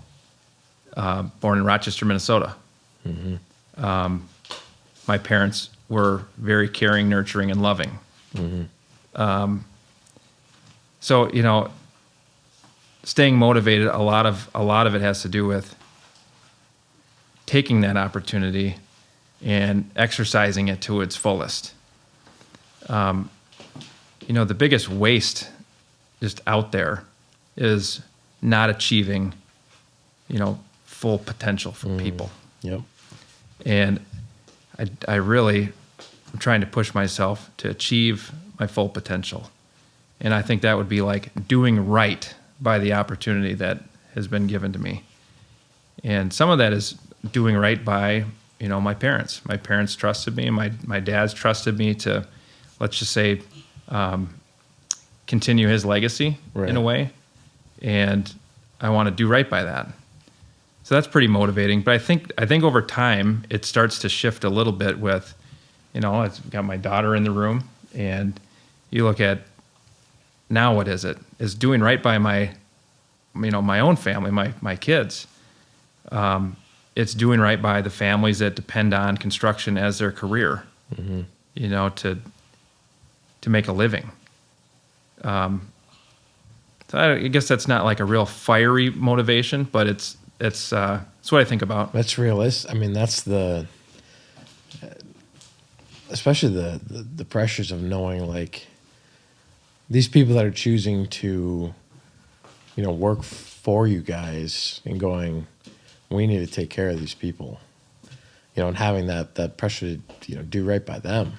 born in Rochester, Minnesota. My parents were very caring, nurturing, and loving. So, staying motivated, a lot of it has to do with taking that opportunity and exercising it to its fullest. The biggest waste just out there is not achieving, full potential for people. Yep. And I really am trying to push myself to achieve my full potential. And I think that would be like doing right by the opportunity that has been given to me. And some of that is doing right by, my parents. My parents trusted me. My dad's trusted me to, let's just say, continue his legacy in a way. And I want to do right by that. So that's pretty motivating. But I think over time it starts to shift a little bit with, I've got my daughter in the room, and you look at now what is it? Is doing right by my own family, my kids. It's doing right by the families that depend on construction as their career, to make a living. So I guess that's not like a real fiery motivation, but it's what I think about. That's realistic. I mean, that's especially the pressures of knowing, like, these people that are choosing to, work for you guys and going, we need to take care of these people, and having that pressure to, do right by them,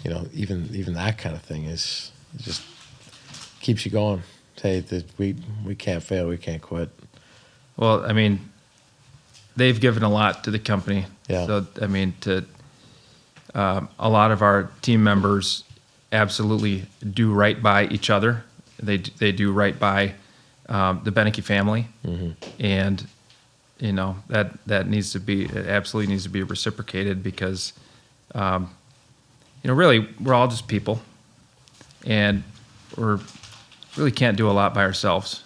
even that kind of thing is just keeps you going. Say that we can't fail, we can't quit. Well, I mean, they've given a lot to the company. Yeah. So, I mean, a lot of our team members absolutely do right by each other. They do right by the Benike family, and that needs to be, it absolutely needs to be reciprocated because really we're all just people, and we're really can't do a lot by ourselves.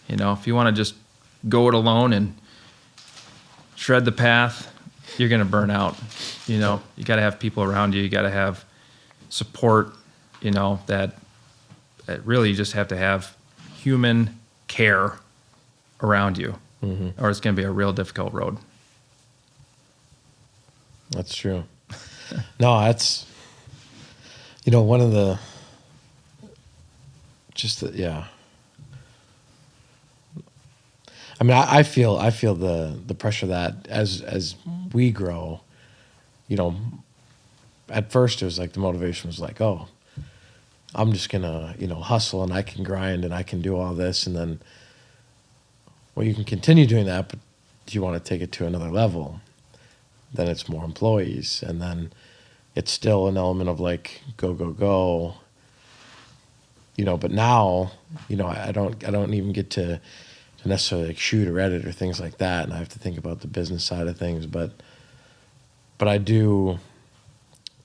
If you want to just go it alone and shred the path, you're going to burn out. You got to have people around you. You got to have support, that really you just have to have human care around you, or it's going to be a real difficult road. That's true. No, that's, one of the, yeah. I mean, I feel the pressure that as we grow, at first it was like the motivation was like, oh, I'm just gonna, hustle and I can grind and I can do all this. And then, well, you can continue doing that, but do you want to take it to another level? Then it's more employees. And then it's still an element of like, go, go, go, but now, I don't even get to necessarily like shoot or edit or things like that. And I have to think about the business side of things, but I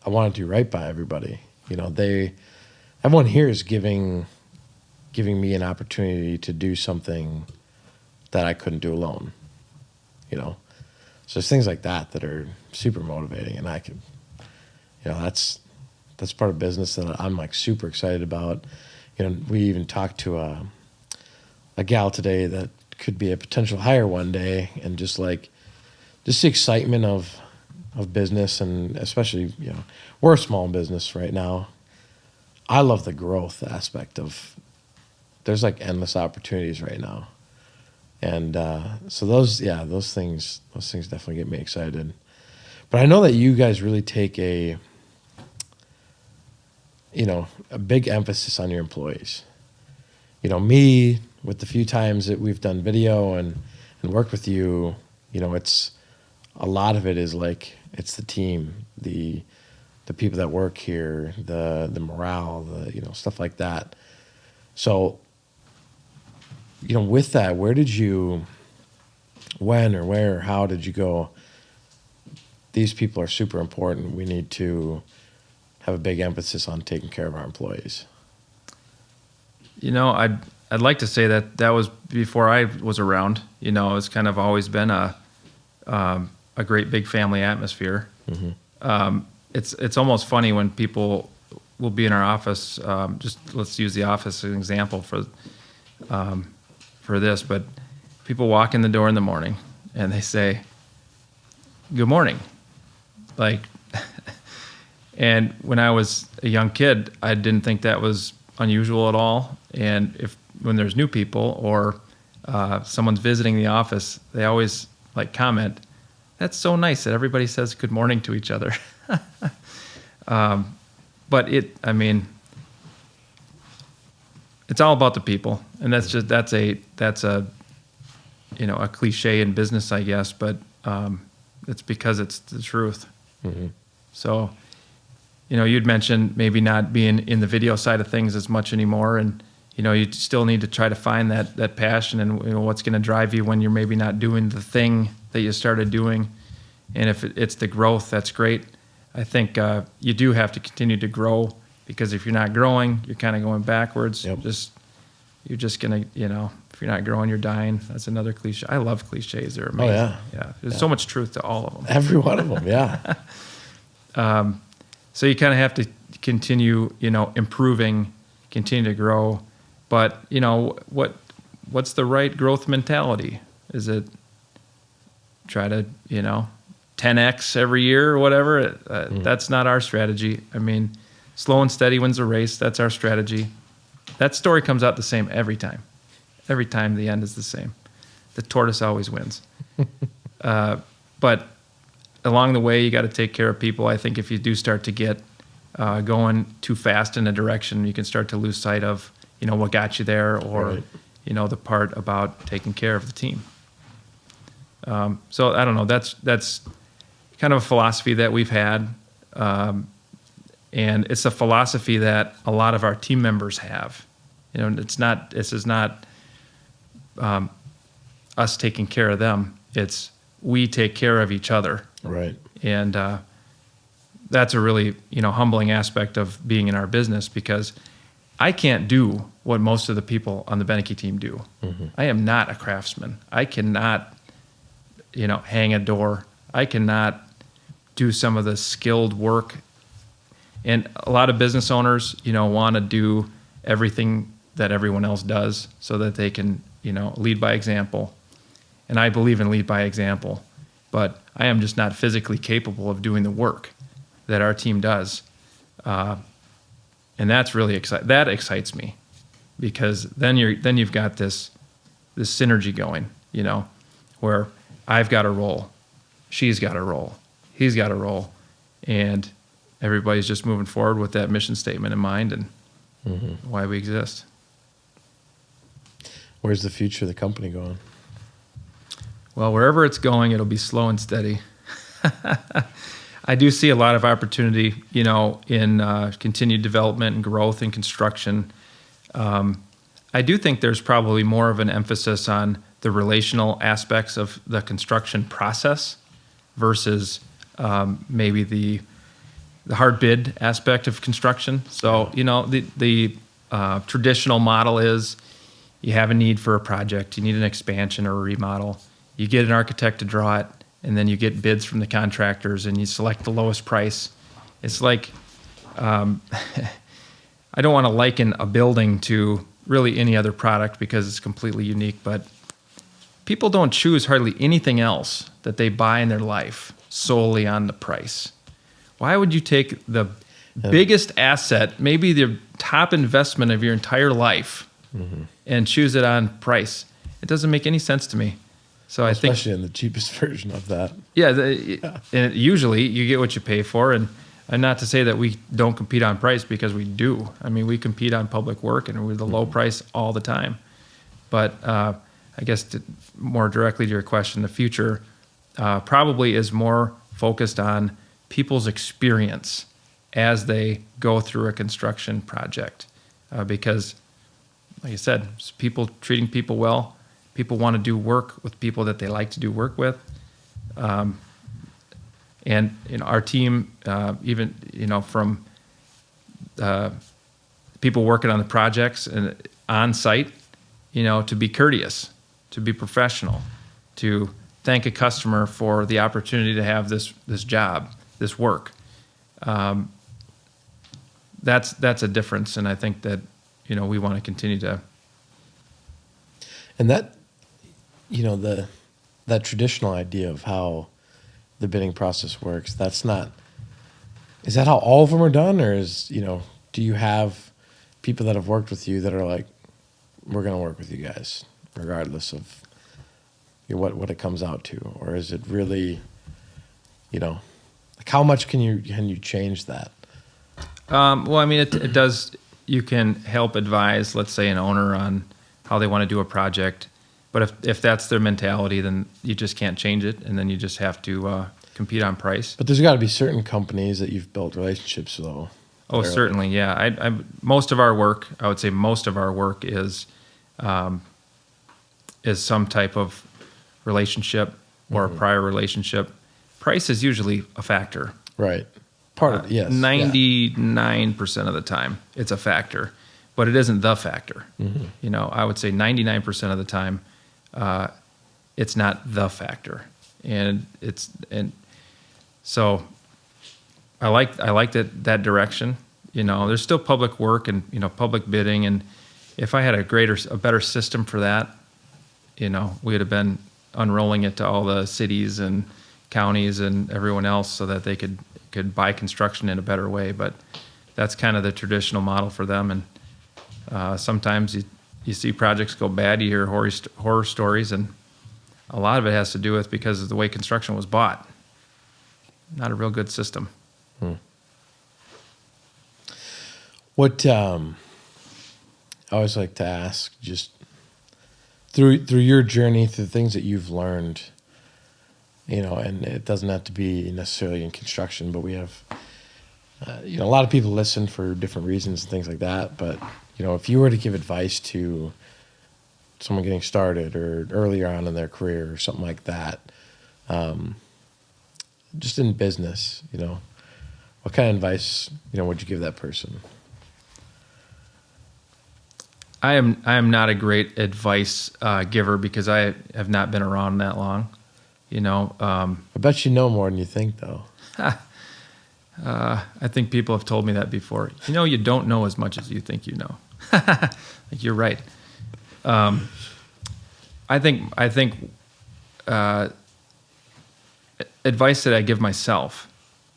want to do right by everybody. Everyone here is giving me an opportunity to do something that I couldn't do alone, so there's things like that are super motivating, and I could, that's part of business that I'm like super excited about. We even talked to a gal today that could be a potential hire one day, and just the excitement of business, and especially, we're a small business right now. I love the growth aspect of, there's like endless opportunities right now. And so those things definitely get me excited. But I know that you guys really take a big emphasis on your employees. Me, with the few times that we've done video and worked with you, it's a lot of it is like, it's the team, the people that work here, the morale, stuff like that. So, with that, where or how did you go these people are super important. We need to have a big emphasis on taking care of our employees. I'd like to say that was before I was around. It's kind of always been a great big family atmosphere. Mm-hmm. It's almost funny when people will be in our office. Just let's use the office as an example for this. But people walk in the door in the morning and they say, "Good morning," like. And when I was a young kid, I didn't think that was unusual at all. And when there's new people or someone's visiting the office, they always comment, "That's so nice that everybody says good morning to each other." But it's all about the people, and that's a a cliche in business, I guess, but it's because it's the truth. Mm-hmm. So. You'd mentioned maybe not being in the video side of things as much anymore, and you still need to try to find that passion and what's going to drive you when you're maybe not doing the thing that you started doing. And if it's the growth, that's great. I think you do have to continue to grow, because if you're not growing, you're kind of going backwards. Yep. You're just gonna, if you're not growing, you're dying. That's another cliche. I love cliches; they're amazing. Oh, yeah. There's so much truth to all of them. Every one of them, yeah. So you kind of have to continue, improving, continue to grow. But, what's the right growth mentality? Is it try to, 10X every year or whatever? That's not our strategy. Slow and steady wins the race. That's our strategy. That story comes out the same every time. Every time the end is the same. The tortoise always wins. But along the way, you got to take care of people. I think if you do start to get going too fast in a direction, you can start to lose sight of, what got you there, or, right. The part about taking care of the team. So I don't know. That's kind of a philosophy that we've had, and it's a philosophy that a lot of our team members have. This is not us taking care of them. It's we take care of each other. Right. And that's a really, humbling aspect of being in our business, because I can't do what most of the people on the Benike team do. Mm-hmm. I am not a craftsman. I cannot, hang a door. I cannot do some of the skilled work. And a lot of business owners, want to do everything that everyone else does so that they can, lead by example. And I believe in lead by example. But I am just not physically capable of doing the work that our team does. And that's really that excites me, because then you've got this synergy going, where I've got a role, she's got a role, he's got a role, and everybody's just moving forward with that mission statement in mind and why we exist. Where's the future of the company going? Well, wherever it's going, it'll be slow and steady. I do see a lot of opportunity, in continued development and growth in construction. I do think there's probably more of an emphasis on the relational aspects of the construction process versus maybe the hard bid aspect of construction. So, the traditional model is you have a need for a project, you need an expansion or a remodel. You get an architect to draw it, and then you get bids from the contractors, and you select the lowest price. It's like, I don't want to liken a building to really any other product because it's completely unique, but people don't choose hardly anything else that they buy in their life solely on the price. Why would you take the biggest asset, maybe the top investment of your entire life, and choose it on price? It doesn't make any sense to me. So I think, especially in the cheapest version of that. Yeah, and usually you get what you pay for, and not to say that we don't compete on price, because we do. We compete on public work, and we're the low price all the time. But I guess more directly to your question, the future probably is more focused on people's experience as they go through a construction project, because, like I said, it's people treating people well. People want to do work with people that they like to do work with. And our team, even from people working on the projects and on site, to be courteous, to be professional, to thank a customer for the opportunity to have this job, this work. That's a difference, and I think that we want to continue to. And that, that traditional idea of how the bidding process works, is that how all of them are done, or do you have people that have worked with you that are like, we're going to work with you guys regardless of what it comes out to? Or is it really, like how much can you change that? Well, I mean, it does. You can help advise, let's say, an owner on how they want to do a project. But if that's their mentality, then you just can't change it, and then you just have to compete on price. But there's got to be certain companies that you've built relationships with, though. Oh, certainly, yeah. Most of our work, I would say, is some type of relationship or a prior relationship. Price is usually a factor. Right. Part of yes. 99% of the time, it's a factor, but it isn't the factor. Mm-hmm. I would say 99% of the time, it's not the factor, and so I like that direction. There's still public work and public bidding, and if I had a better system for that, we would have been unrolling it to all the cities and counties and everyone else so that they could buy construction in a better way. But that's kind of the traditional model for them, and sometimes you see projects go bad, you hear horror stories, and a lot of it has to do with because of the way construction was bought. Not a real good system. What I always like to ask, just through your journey, through the things that you've learned, and it doesn't have to be necessarily in construction, but we have, a lot of people listen for different reasons and things like that. But, if you were to give advice to someone getting started or earlier on in their career or something like that, just in business, what kind of advice, would you give that person? I am not a great advice giver because I have not been around that long. I bet you know more than you think, though. I think people have told me that before. You don't know as much as you think you know. Like, you're right. I think advice that I give myself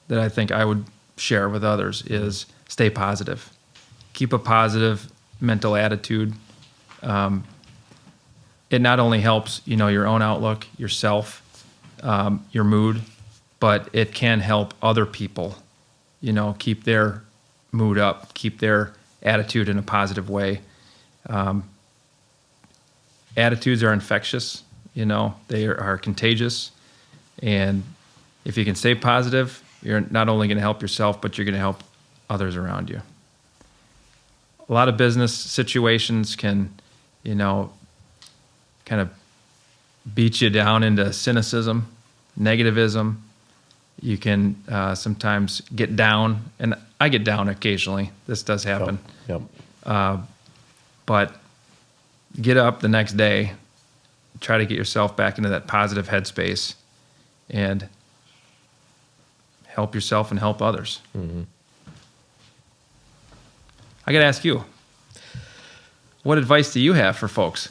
that I think I would share with others is stay positive. Keep a positive mental attitude. It not only helps, your own outlook, yourself, your mood, but it can help other people, keep their mood up, keep their attitude in a positive way. Attitudes are infectious, they are contagious. And if you can stay positive, you're not only going to help yourself, but you're going to help others around you. A lot of business situations can, kind of beat you down into cynicism, negativism. You can sometimes get down, and I get down occasionally. This does happen. Yep. But get up the next day, try to get yourself back into that positive headspace, and help yourself and help others. Mm-hmm. I got to ask you, what advice do you have for folks?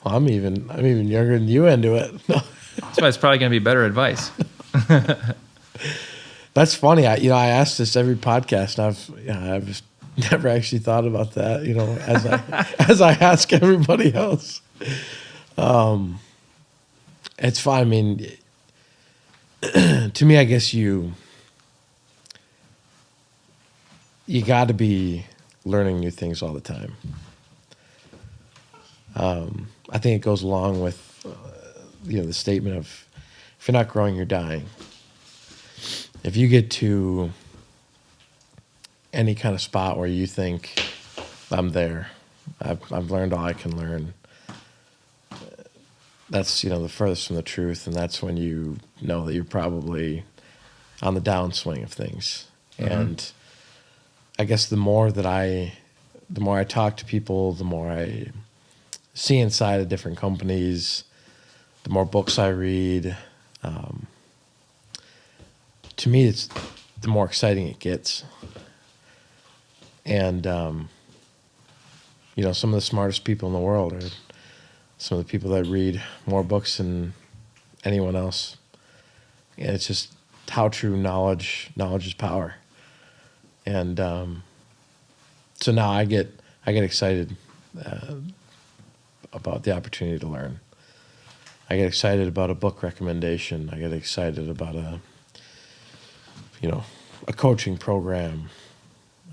Well, I'm even younger than you into it. That's why it's probably going to be better advice. That's funny. I ask this every podcast, and I've never actually thought about that. As I ask everybody else. It's fine. I mean, to me, I guess you got to be learning new things all the time. I think it goes along with, the statement of, if you're not growing, you're dying. If you get to any kind of spot where you think, I'm there, I've learned all I can learn, that's, the furthest from the truth, and that's when you know that you're probably on the downswing of things. And I guess the more I talk to people, the more I see inside of different companies, the more books I read. To me, it's the more exciting it gets. And, some of the smartest people in the world are some of the people that read more books than anyone else. And it's just how true knowledge is power. And so now I get excited about the opportunity to learn. I get excited about a book recommendation. I get excited about a coaching program.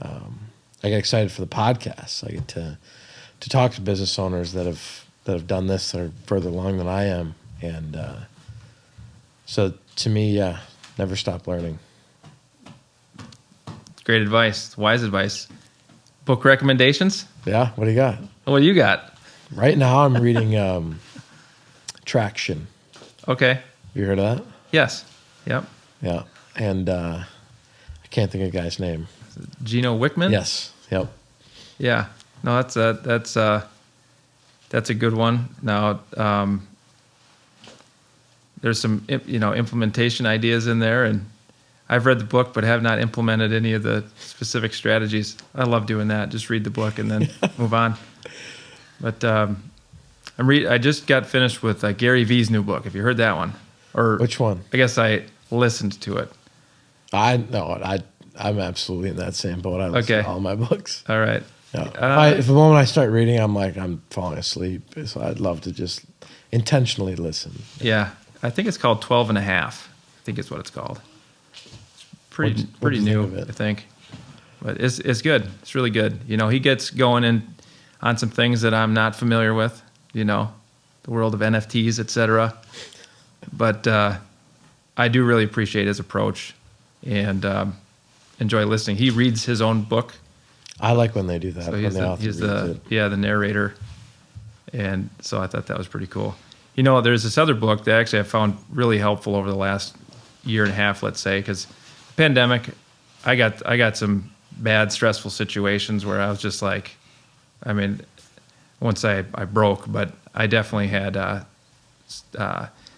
I get excited for the podcast. I get to talk to business owners that have done this, that are further along than I am. And so to me, never stop learning. Great advice. Wise advice. Book recommendations? Yeah, what do you got? What do you got? Right now I'm reading Traction. Okay. You heard of that? Yes. Yep. Yeah. And I can't think of the guy's name. Gino Wickman? Yes. Yep. Yeah. No, that's a good one. Now, there's some implementation ideas in there, and I've read the book but have not implemented any of the specific strategies. I love doing that. Just read the book and then move on. But I just got finished with Gary Vee's new book. Have you heard that one? Or which one? I guess I listened to it. I'm absolutely in that same boat. I listen to all my books. All right. Yeah. If the moment I start reading, I'm falling asleep. So I'd love to just intentionally listen. Yeah. I think it's called 12 and a half. I think it's what it's called. It's pretty new, I think. But it's good. It's really good. He gets going in on some things that I'm not familiar with, the world of NFTs, et cetera. But I do really appreciate his approach and enjoy listening. He reads his own book. I like when they do that. So he's the narrator. And so I thought that was pretty cool. There's this other book that actually I found really helpful over the last year and a half, let's say, because the pandemic, I got some bad, stressful situations where I was just like, I won't say I broke, but I definitely had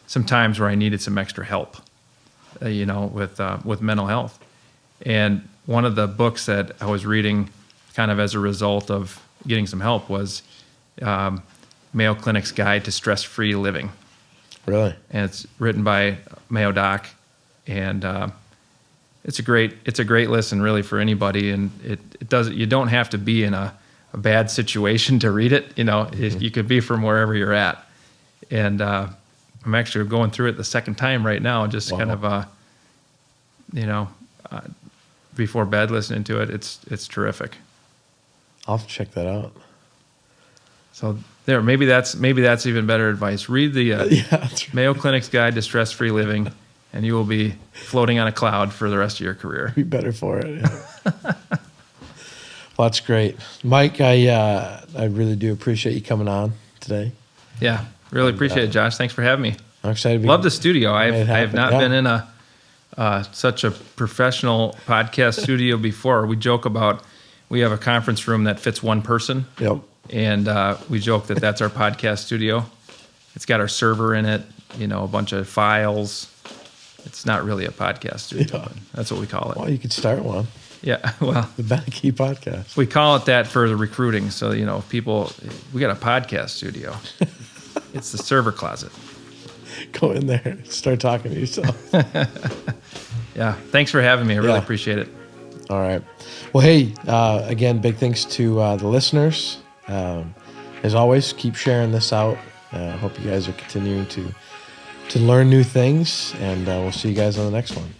some times where I needed some extra help, with mental health. And one of the books that I was reading kind of as a result of getting some help was Mayo Clinic's Guide to Stress-Free Living. Really? And it's written by Mayo Doc, and it's a great listen really for anybody. And you don't have to be in a bad situation to read it. You could be from wherever you're at. And I'm actually going through it the second time right now, just kind of before bed listening to it. It's terrific. I'll have to check that out. So maybe that's even better advice. Read the right. Mayo Clinic's Guide to Stress-Free Living, and you will be floating on a cloud for the rest of your career. Be better for it. Yeah. Well, that's great, Mike. I really do appreciate you coming on today. Yeah, really appreciate it, Josh. Thanks for having me. I'm excited. Love the studio. I have not been in such a professional podcast studio before. We joke about we have a conference room that fits one person. Yep. And we joke that that's our podcast studio. It's got our server in it, a bunch of files. It's not really a podcast studio. Yeah. That's what we call it. Well, you could start one. Yeah, well. The Benike podcast. We call it that for the recruiting. So, people, we got a podcast studio. It's the server closet. Go in there. Start talking to yourself. Yeah. Thanks for having me. I really appreciate it. All right. Well, hey, again, big thanks to the listeners. As always, keep sharing this out. Hope you guys are continuing to learn new things, and we'll see you guys on the next one.